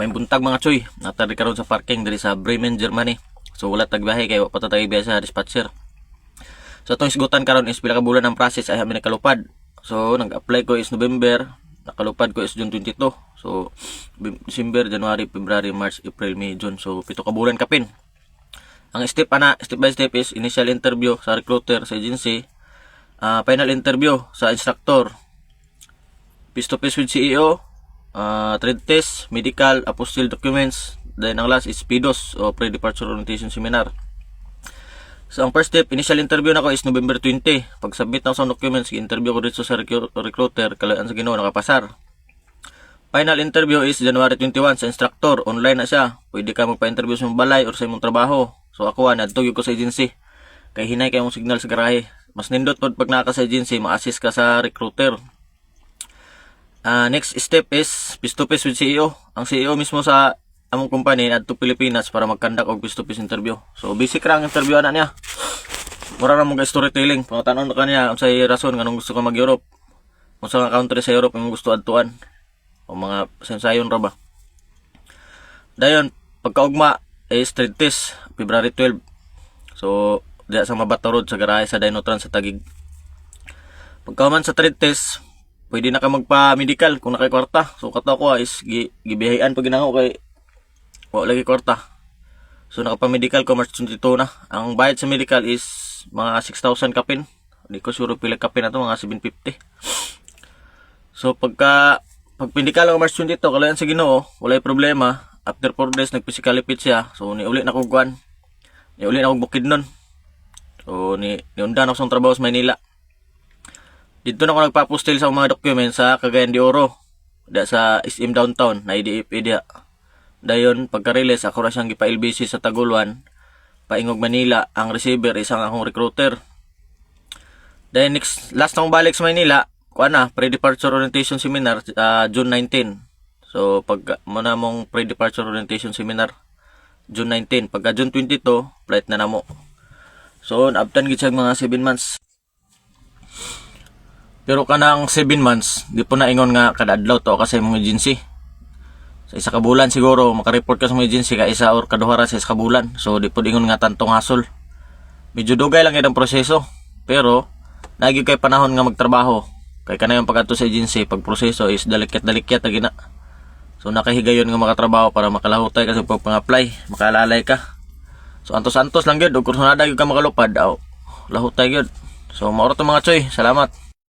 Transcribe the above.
May buntag mga choy, natari karon sa parking diri sa Bremen, Germany. So wala tagbiyahe kay wa pa ta biyahe sa dispatcher. So atong isgutan karon is pila ka bulan ang process ay amin nakalupad. So nag-apply ko is November, nakalupad ko is June 22. So December, January, February, March, April, May, June. So 7 ka bulan kapin. Ang step by step is initial interview sa recruiter sa agency, final interview sa instructor, face to face with CEO, trade test, medical, apostille documents, then ang last is PDOS o pre-departure orientation seminar. So ang first step, initial interview na ko is November 20. Pag submit ng sa documents, interview ko dito sa recruiter, kalaan sa Ginoo nakapasar. Final interview is January 21 sa instructor, online na siya. Pwede ka magpa-interview sa balay or sa imong trabaho. So ako nadtog ko sa agency. Kay hinay kay mong signal sa garahe. Mas nindot pod pag naka sa agency, ma-assist ka sa recruiter. Next step is face to face with CEO. Ang CEO mismo sa among company adto Pilipinas para mag-conduct og face to face interview. So basic ra ang interview ana niya. Mura ra mo ga storytelling. Pangutanon ka niya unsay rason nganong gusto ka mag-Europe. Unsa nga country sa Europe imong gusto adtuan. O mga sensayon ra ba. Dayon pagkaugma is trade test February 12. So diya sa Mabata Road sa garahe sa Dinotrans sa Taguig. Pagkahuman sa trade test, pwede na ka magpa-medical kung nakay kwarta. So kato ko is gibihayan pag ginango kay wala lagi kwarta. So nakapa-medical ko March 22 na. Ang bayad sa medical is mga 6,000 kapin. Hindi ko sure pila kapin na to, mga 750. So pag medical ko March 22, kalayan sa Ginoo, walay problema. After 4 days nag-physically fit siya. So niuli na kong kuan. Niuli na kong bukid nun. So niundan ako sa trabaho sa Maynila. Dito na ako nagpa-postil sa mga documents sa Cagayan de Oro. Da sa SM Downtown na IDF dia. Dayon pagka-release ako ra siyang gipa-LBC sa Taguluan, paingog Manila. Ang receiver isang akong recruiter. Then last na akong balik sa Manila, kuan na pre-departure orientation seminar June 19. So pag muna mong pre-departure orientation seminar June 19, pagka June 22 flight na namo. So abtan gid siya mga 7 months. Pero kanang 7 months, di po na ingon nga kada adlaw to kasi mga agency. Sa isa ka bulan siguro maka-report ka sa mga agency ka isa or kaduha ra sa isa ka bulan. So di po ingon nga tantong hasol. Medyo dugay lang ang proseso. Pero nagi kay panahon nga magtrabaho. Kay kanayon pagadto sa agency, pag proseso is dalikyat gina. So nakahigayon nga makatrabaho para makalahutay kasi pag pang-apply, makalalay ka. So antos lang gyud ug kursunada gyud ka makalupad, lahutay gyud. So maoro to mga choy, salamat.